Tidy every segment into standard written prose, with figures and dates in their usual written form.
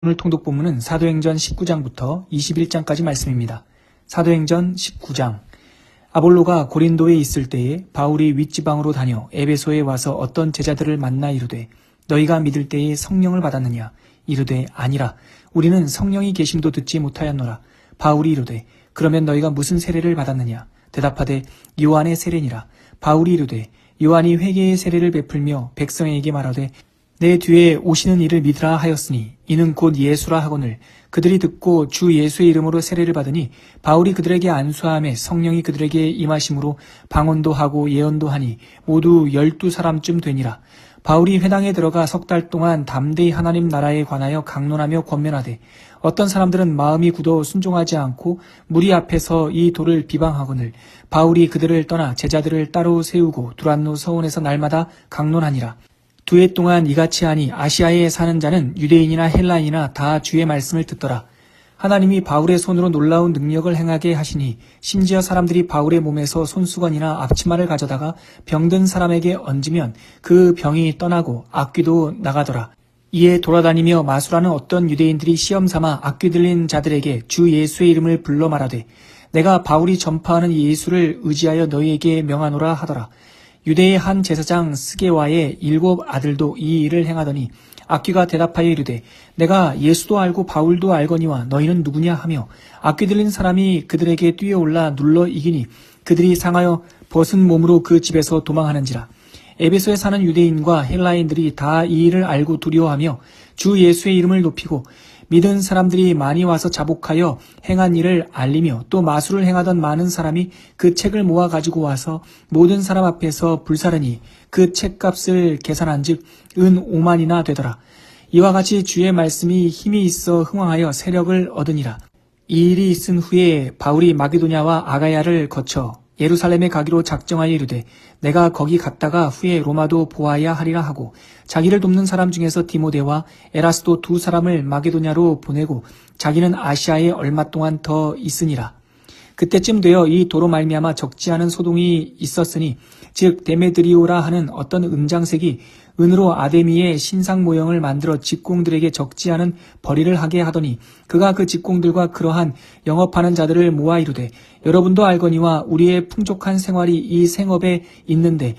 오늘 통독 본문은 사도행전 19장부터 21장까지 말씀입니다. 사도행전 19장. 아볼로가 고린도에 있을 때에 바울이 윗지방으로 다녀 에베소에 와서 어떤 제자들을 만나 이르되 너희가 믿을 때에 성령을 받았느냐? 이르되 아니라 우리는 성령이 계심도 듣지 못하였노라. 바울이 이르되 그러면 너희가 무슨 세례를 받았느냐? 대답하되 요한의 세례니라. 바울이 이르되 요한이 회개의 세례를 베풀며 백성에게 말하되 내 뒤에 오시는 이를 믿으라 하였으니 이는 곧 예수라 하거늘 그들이 듣고 주 예수의 이름으로 세례를 받으니 바울이 그들에게 안수하며 성령이 그들에게 임하심으로 방언도 하고 예언도 하니 모두 12사람쯤 되니라. 바울이 회당에 들어가 석 달 동안 담대히 하나님 나라에 관하여 강론하며 권면하되 어떤 사람들은 마음이 굳어 순종하지 않고 무리 앞에서 이 도를 비방하거늘 바울이 그들을 떠나 제자들을 따로 세우고 두란노 서원에서 날마다 강론하니라. 2해 동안 이같이 하니 아시아에 사는 자는 유대인이나 헬라인이나 다 주의 말씀을 듣더라. 하나님이 바울의 손으로 놀라운 능력을 행하게 하시니 심지어 사람들이 바울의 몸에서 손수건이나 앞치마를 가져다가 병든 사람에게 얹으면 그 병이 떠나고 악귀도 나가더라. 이에 돌아다니며 마술하는 어떤 유대인들이 시험삼아 악귀 들린 자들에게 주 예수의 이름을 불러 말하되 내가 바울이 전파하는 이 예수를 의지하여 너희에게 명하노라 하더라. 유대의 한 제사장 스게와의 7 아들도 이 일을 행하더니 악귀가 대답하여 이르되 내가 예수도 알고 바울도 알거니와 너희는 누구냐 하며 악귀 들린 사람이 그들에게 뛰어올라 눌러 이기니 그들이 상하여 벗은 몸으로 그 집에서 도망하는지라. 에베소에 사는 유대인과 헬라인들이 다 이 일을 알고 두려워하며 주 예수의 이름을 높이고 믿은 사람들이 많이 와서 자복하여 행한 일을 알리며 또 마술을 행하던 많은 사람이 그 책을 모아 가지고 와서 모든 사람 앞에서 불사르니 그 책값을 계산한 즉 은 5만이나 되더라. 이와 같이 주의 말씀이 힘이 있어 흥왕하여 세력을 얻으니라. 이 일이 있은 후에 바울이 마게도냐와 아가야를 거쳐 예루살렘에 가기로 작정하여 이르되 내가 거기 갔다가 후에 로마도 보아야 하리라 하고 자기를 돕는 사람 중에서 디모데와 에라스도 2사람을 마게도냐로 보내고 자기는 아시아에 얼마 동안 더 있으니라. 그때쯤 되어 이 도로 말미암아 적지 않은 소동이 있었으니 즉 데메드리오라 하는 어떤 은장색이 은으로 아데미의 신상 모형을 만들어 직공들에게 적지 않은 벌이를 하게 하더니 그가 그 직공들과 그러한 영업하는 자들을 모아 이르되 여러분도 알거니와 우리의 풍족한 생활이 이 생업에 있는데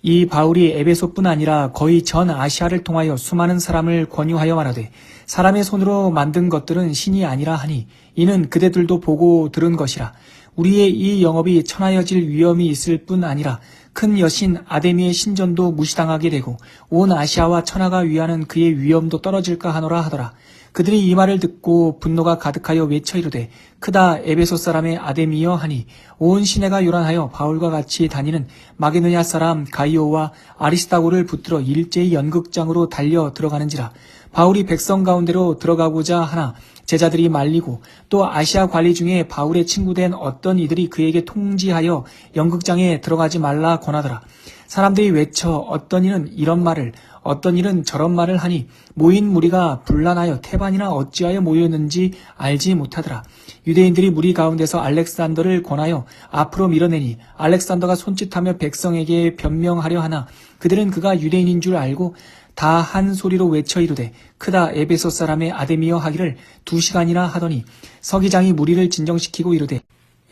이 바울이 에베소뿐 아니라 거의 전 아시아를 통하여 수많은 사람을 권유하여 말하되 사람의 손으로 만든 것들은 신이 아니라 하니 이는 그대들도 보고 들은 것이라. 우리의 이 영업이 천하여질 위험이 있을 뿐 아니라 큰 여신 아데미의 신전도 무시당하게 되고 온 아시아와 천하가 위하는 그의 위엄도 떨어질까 하노라 하더라. 그들이 이 말을 듣고 분노가 가득하여 외쳐 이르되 크다 에베소 사람의 아데미여 하니 온 시내가 요란하여 바울과 같이 다니는 마게도냐 사람 가이오와 아리스다고를 붙들어 일제히 연극장으로 달려 들어가는지라. 바울이 백성 가운데로 들어가고자 하나 제자들이 말리고 또 아시아 관리 중에 바울의 친구된 어떤 이들이 그에게 통지하여 연극장에 들어가지 말라 권하더라. 사람들이 외쳐 어떤 이는 이런 말을 어떤 일은 저런 말을 하니 모인 무리가 분란하여 태반이나 어찌하여 모였는지 알지 못하더라. 유대인들이 무리 가운데서 알렉산더를 권하여 앞으로 밀어내니 알렉산더가 손짓하며 백성에게 변명하려 하나 그들은 그가 유대인인 줄 알고 다 한 소리로 외쳐 이르되 크다 에베소 사람의 아데미여 하기를 2시간이나 하더니 서기장이 무리를 진정시키고 이르되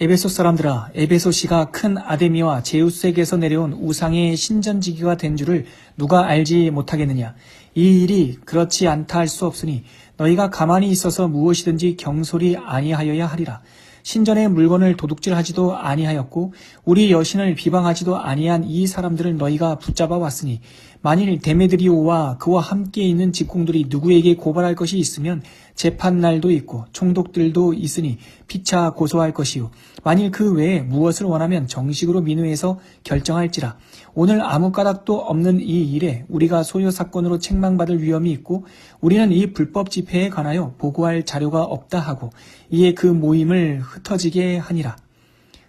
에베소 사람들아 에베소시가 큰 아데미와 제우스에게서 내려온 우상의 신전지기가 된 줄을 누가 알지 못하겠느냐. 이 일이 그렇지 않다 할 수 없으니 너희가 가만히 있어서 무엇이든지 경솔히 아니하여야 하리라. 신전의 물건을 도둑질하지도 아니하였고 우리 여신을 비방하지도 아니한 이 사람들을 너희가 붙잡아 왔으니 만일 데메드리오와 그와 함께 있는 직공들이 누구에게 고발할 것이 있으면 재판날도 있고 총독들도 있으니 피차 고소할 것이요 만일 그 외에 무엇을 원하면 정식으로 민의해서 결정할지라. 오늘 아무 까닭도 없는 이 일에 우리가 소요 사건으로 책망받을 위험이 있고 우리는 이 불법 집회에 관하여 보고할 자료가 없다 하고 이에 그 모임을 흩어지게 하니라.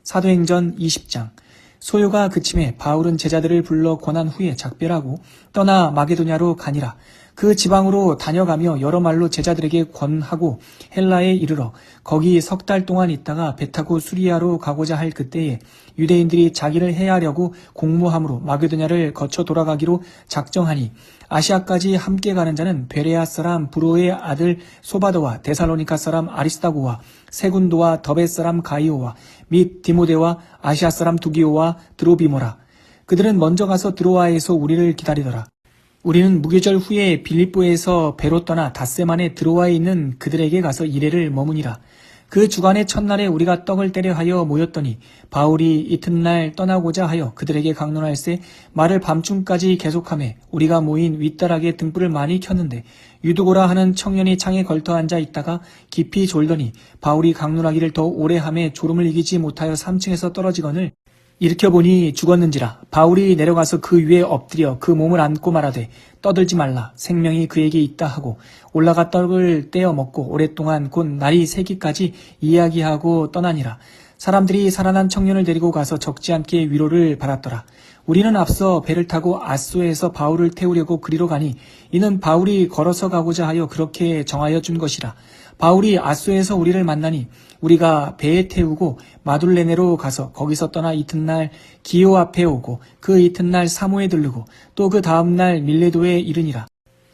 사도행전 20장. 소요가 그침에 바울은 제자들을 불러 권한 후에 작별하고 떠나 마게도냐로 가니라. 그 지방으로 다녀가며 여러 말로 제자들에게 권하고 헬라에 이르러 거기 석 달 동안 있다가 배 타고 수리아로 가고자 할 그때에 유대인들이 자기를 해하려고 공모함으로 마게도냐를 거쳐 돌아가기로 작정하니 아시아까지 함께 가는 자는 베레아 사람 브로의 아들 소바도와 데살로니가 사람 아리스다고와 세군도와 더베 사람 가이오와 및 디모데와 아시아 사람 두기오와 드로비모라. 그들은 먼저 가서 드로아에서 우리를 기다리더라. 우리는 무교절 후에 빌립보에서 배로 떠나 닷새만에 드로아에 있는 그들에게 가서 이레를 머무니라. 그 주간의 첫날에 우리가 떡을 때려 하여 모였더니 바울이 이튿날 떠나고자 하여 그들에게 강론할세 말을 밤중까지 계속하매 우리가 모인 윗다락에 등불을 많이 켰는데 유두고라 하는 청년이 창에 걸터 앉아 있다가 깊이 졸더니 바울이 강론하기를 더 오래 하매 졸음을 이기지 못하여 3층에서 떨어지거늘 일으켜보니 죽었는지라. 바울이 내려가서 그 위에 엎드려 그 몸을 안고 말하되 떠들지 말라 생명이 그에게 있다 하고 올라가 떡을 떼어 먹고 오랫동안 곧 날이 새기까지 이야기하고 떠나니라. 사람들이 살아난 청년을 데리고 가서 적지 않게 위로를 받았더라. 우리는 앞서 배를 타고 아소에서 바울을 태우려고 그리로 가니 이는 바울이 걸어서 가고자 하여 그렇게 정하여 준 것이라. 바울이 아소에서 우리를 만나니 우리가 배에 태우고 마둘레네로 가서 거기서 떠나 이튿날 기오 앞에 오고 그 이튿날 사모에 들르고 또 그 다음날 밀레도에 이르니라.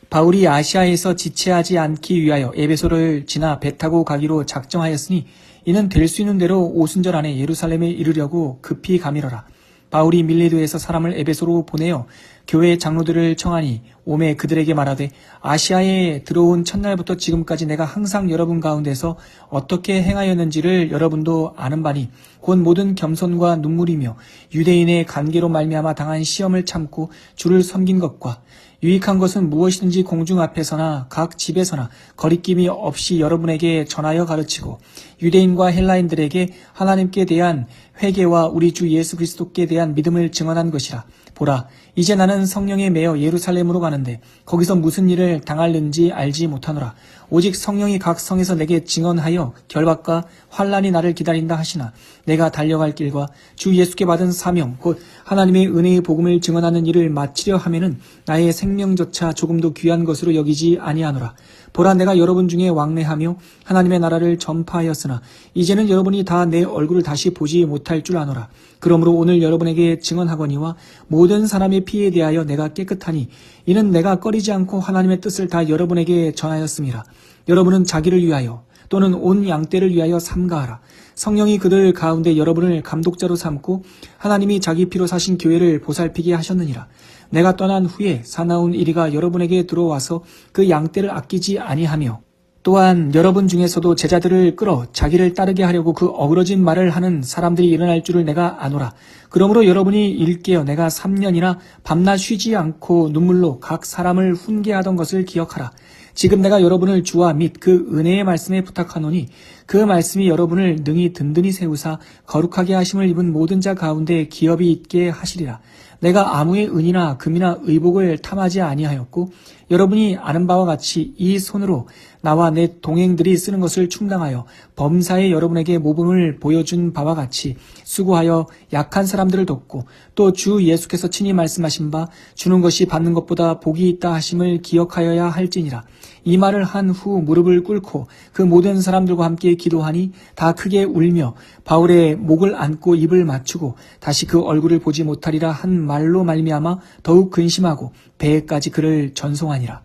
바울이 아시아에서 지체하지 않기 위하여 에베소를 지나 배 타고 가기로 작정하였으니 이는 될 수 있는 대로 오순절 안에 예루살렘에 이르려고 급히 가미러라. 바울이 밀레도에서 사람을 에베소로 보내어 교회 장로들을 청하니 오매 그들에게 말하되 아시아에 들어온 첫날부터 지금까지 내가 항상 여러분 가운데서 어떻게 행하였는지를 여러분도 아는 바니 곧 모든 겸손과 눈물이며 유대인의 관계로 말미암아 당한 시험을 참고 주를 섬긴 것과 유익한 것은 무엇이든지 공중 앞에서나 각 집에서나 거리낌이 없이 여러분에게 전하여 가르치고 유대인과 헬라인들에게 하나님께 대한 회개와 우리 주 예수 그리스도께 대한 믿음을 증언한 것이라. 보라, 이제 나는 성령에 매여 예루살렘으로 가는데 거기서 무슨 일을 당할는지 알지 못하노라. 오직 성령이 각 성에서 내게 증언하여 결박과 환난이 나를 기다린다 하시나 내가 달려갈 길과 주 예수께 받은 사명 곧 하나님의 은혜의 복음을 증언하는 일을 마치려 하면은 나의 생명조차 조금도 귀한 것으로 여기지 아니하노라. 보라, 내가 여러분 중에 왕래하며 하나님의 나라를 전파하였으나 이제는 여러분이 다 내 얼굴을 다시 보지 못할 줄 아노라. 그러므로 오늘 여러분에게 증언하거니와 모든 사람의 피에 대하여 내가 깨끗하니 이는 내가 꺼리지 않고 하나님의 뜻을 다 여러분에게 전하였음이라. 여러분은 자기를 위하여 또는 온 양떼를 위하여 삼가하라. 성령이 그들 가운데 여러분을 감독자로 삼고 하나님이 자기 피로 사신 교회를 보살피게 하셨느니라. 내가 떠난 후에 사나운 이리가 여러분에게 들어와서 그 양떼를 아끼지 아니하며 또한 여러분 중에서도 제자들을 끌어 자기를 따르게 하려고 그 어그러진 말을 하는 사람들이 일어날 줄을 내가 아노라. 그러므로 여러분이 일깨어 내가 3년이나 밤낮 쉬지 않고 눈물로 각 사람을 훈계하던 것을 기억하라. 지금 내가 여러분을 주와 및 그 은혜의 말씀에 부탁하노니 그 말씀이 여러분을 능히 든든히 세우사 거룩하게 하심을 입은 모든 자 가운데 기업이 있게 하시리라. 내가 아무의 은이나 금이나 의복을 탐하지 아니하였고 여러분이 아는 바와 같이 이 손으로 나와 내 동행들이 쓰는 것을 충당하여 범사에 여러분에게 모범을 보여준 바와 같이 수고하여 약한 사람들을 돕고 또 주 예수께서 친히 말씀하신 바 주는 것이 받는 것보다 복이 있다 하심을 기억하여야 할지니라. 이 말을 한 후 무릎을 꿇고 그 모든 사람들과 함께 기도하니 다 크게 울며 바울의 목을 안고 입을 맞추고 다시 그 얼굴을 보지 못하리라 한 말로 말미암아 더욱 근심하고 배에까지 그를 전송하니라.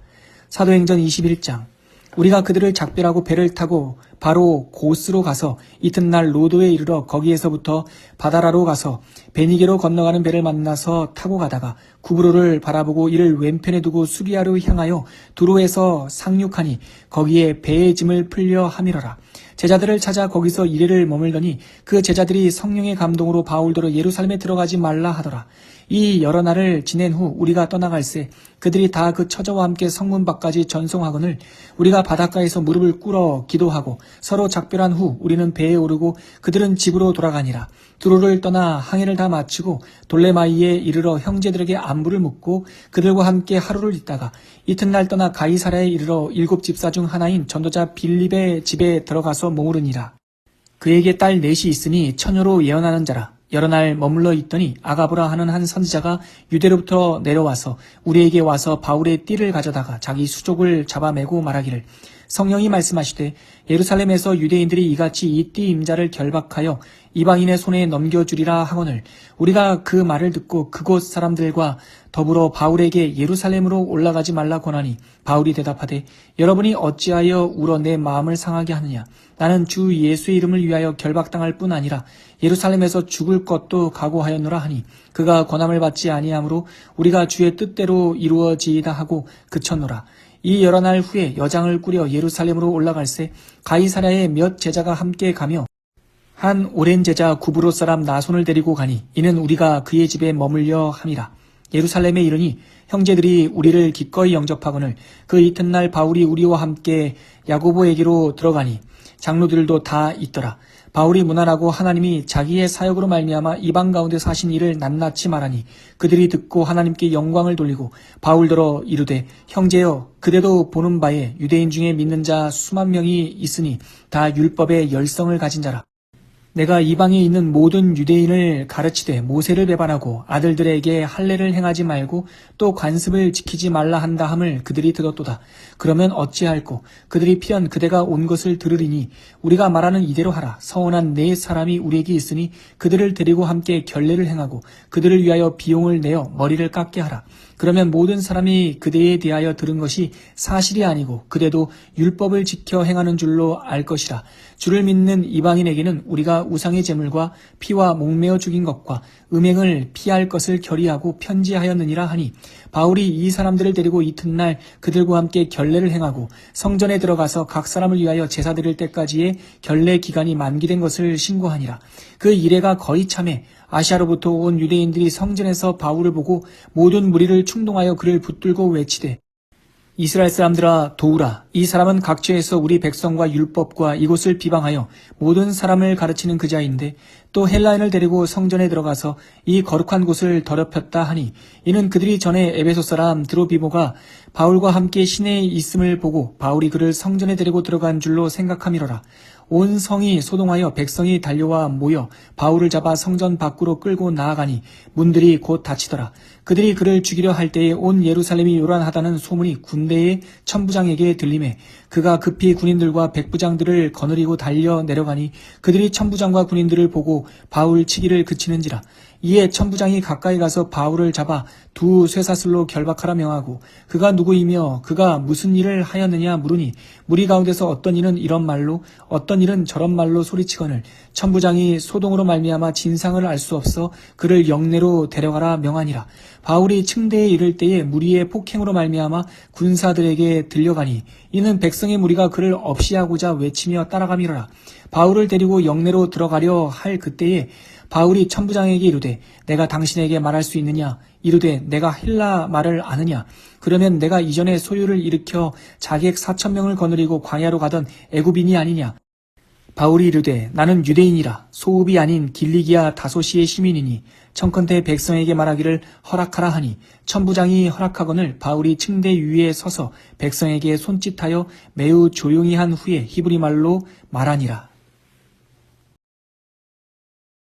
사도행전 21장. 우리가 그들을 작별하고 배를 타고 바로 고스로 가서 이튿날 로도에 이르러 거기에서부터 바다라로 가서 베니게로 건너가는 배를 만나서 타고 가다가 구브로를 바라보고 이를 왼편에 두고 수리아로 향하여 두로에서 상륙하니 거기에 배의 짐을 풀려 함이러라. 제자들을 찾아 거기서 이레를 머물더니 그 제자들이 성령의 감동으로 바울더러 예루살렘에 들어가지 말라 하더라. 이 여러 날을 지낸 후 우리가 떠나갈새 그들이 다 그 처자와 함께 성문 밖까지 전송하거늘 우리가 바닷가에서 무릎을 꿇어 기도하고 서로 작별한 후 우리는 배에 오르고 그들은 집으로 돌아가니라. 두로를 떠나 항해를 다 마치고 돌레마이에 이르러 형제들에게 안부를 묻고 그들과 함께 하루를 있다가 이튿날 떠나 가이사랴에 이르러 7 집사 중 하나인 전도자 빌립의 집에 들어가서 머무르니라. 그에게 딸 넷이 있으니 처녀로 예언하는 자라. 여러 날 머물러 있더니 아가보라 하는 한 선지자가 유대로부터 내려와서 우리에게 와서 바울의 띠를 가져다가 자기 수족을 잡아매고 말하기를 성령이 말씀하시되 예루살렘에서 유대인들이 이같이 이 띠 임자를 결박하여 이방인의 손에 넘겨주리라 하거늘 우리가 그 말을 듣고 그곳 사람들과 더불어 바울에게 예루살렘으로 올라가지 말라 권하니 바울이 대답하되 여러분이 어찌하여 울어 내 마음을 상하게 하느냐 나는 주 예수의 이름을 위하여 결박당할 뿐 아니라 예루살렘에서 죽을 것도 각오하였노라 하니 그가 권함을 받지 아니하므로 우리가 주의 뜻대로 이루어지이다 하고 그쳤노라. 이 여러 날 후에 여장을 꾸려 예루살렘으로 올라갈새 가이사랴에 몇 제자가 함께 가며 한 오랜 제자 구브로 사람 나손을 데리고 가니 이는 우리가 그의 집에 머물려 함이라. 예루살렘에 이르니 형제들이 우리를 기꺼이 영접하거늘 그 이튿날 바울이 우리와 함께 야고보에게로 들어가니 장로들도 다 있더라. 바울이 무난하고 하나님이 자기의 사역으로 말미암아 이방 가운데 사신 일을 낱낱이 말하니 그들이 듣고 하나님께 영광을 돌리고 바울더러 이르되 형제여 그대도 보는 바에 유대인 중에 믿는 자 수만 명이 있으니 다 율법의 열성을 가진 자라. 내가 이방에 있는 모든 유대인을 가르치되 모세를 배반하고 아들들에게 할례를 행하지 말고 또 관습을 지키지 말라 한다 함을 그들이 들었도다. 그러면 어찌할꼬 그들이 필연 그대가 온 것을 들으리니 우리가 말하는 이대로 하라. 서원한 네 사람이 우리에게 있으니 그들을 데리고 함께 결례를 행하고 그들을 위하여 비용을 내어 머리를 깎게 하라. 그러면 모든 사람이 그대에 대하여 들은 것이 사실이 아니고 그대도 율법을 지켜 행하는 줄로 알 것이라. 주를 믿는 이방인에게는 우리가 우상의 제물과 피와 목매어 죽인 것과 음행을 피할 것을 결의하고 편지하였느니라 하니 바울이 이 사람들을 데리고 이튿날 그들과 함께 결례를 행하고 성전에 들어가서 각 사람을 위하여 제사 드릴 때까지의 결례 기간이 만기된 것을 신고하니라. 그 이래가 거의 참에 아시아로부터 온 유대인들이 성전에서 바울을 보고 모든 무리를 충동하여 그를 붙들고 외치되 이스라엘 사람들아 도우라. 이 사람은 각처에서 우리 백성과 율법과 이곳을 비방하여 모든 사람을 가르치는 그 자인데 또 헬라인을 데리고 성전에 들어가서 이 거룩한 곳을 더럽혔다 하니 이는 그들이 전에 에베소 사람 드로비모가 바울과 함께 시내에 있음을 보고 바울이 그를 성전에 데리고 들어간 줄로 생각함이로라. 온 성이 소동하여 백성이 달려와 모여 바울을 잡아 성전 밖으로 끌고 나아가니 문들이 곧 닫히더라. 그들이 그를 죽이려 할 때에 온 예루살렘이 요란하다는 소문이 군대의 천부장에게 들리매 그가 급히 군인들과 백부장들을 거느리고 달려 내려가니 그들이 천부장과 군인들을 보고 바울 치기를 그치는지라. 이에 천부장이 가까이 가서 바울을 잡아 두 쇠사슬로 결박하라 명하고 그가 누구이며 그가 무슨 일을 하였느냐 물으니 무리 가운데서 어떤 이는 이런 말로 어떤 일은 저런 말로 소리치거늘 천부장이 소동으로 말미암아 진상을 알 수 없어 그를 영내로 데려가라 명하니라. 바울이 층대에 이를 때에 무리의 폭행으로 말미암아 군사들에게 들려가니 이는 백성의 무리가 그를 없이하고자 외치며 따라가미러라. 바울을 데리고 영내로 들어가려 할 그때에 바울이 천부장에게 이르되 내가 당신에게 말할 수 있느냐 이르되 내가 헬라 말을 아느냐 그러면 내가 이전에 소유를 일으켜 자객 4,000명을 거느리고 광야로 가던 애굽인이 아니냐. 바울이 이르되 나는 유대인이라 소읍이 아닌 길리기아 다소시의 시민이니 청컨대 백성에게 말하기를 허락하라 하니 천부장이 허락하거늘 바울이 층대 위에 서서 백성에게 손짓하여 매우 조용히 한 후에 히브리 말로 말하니라.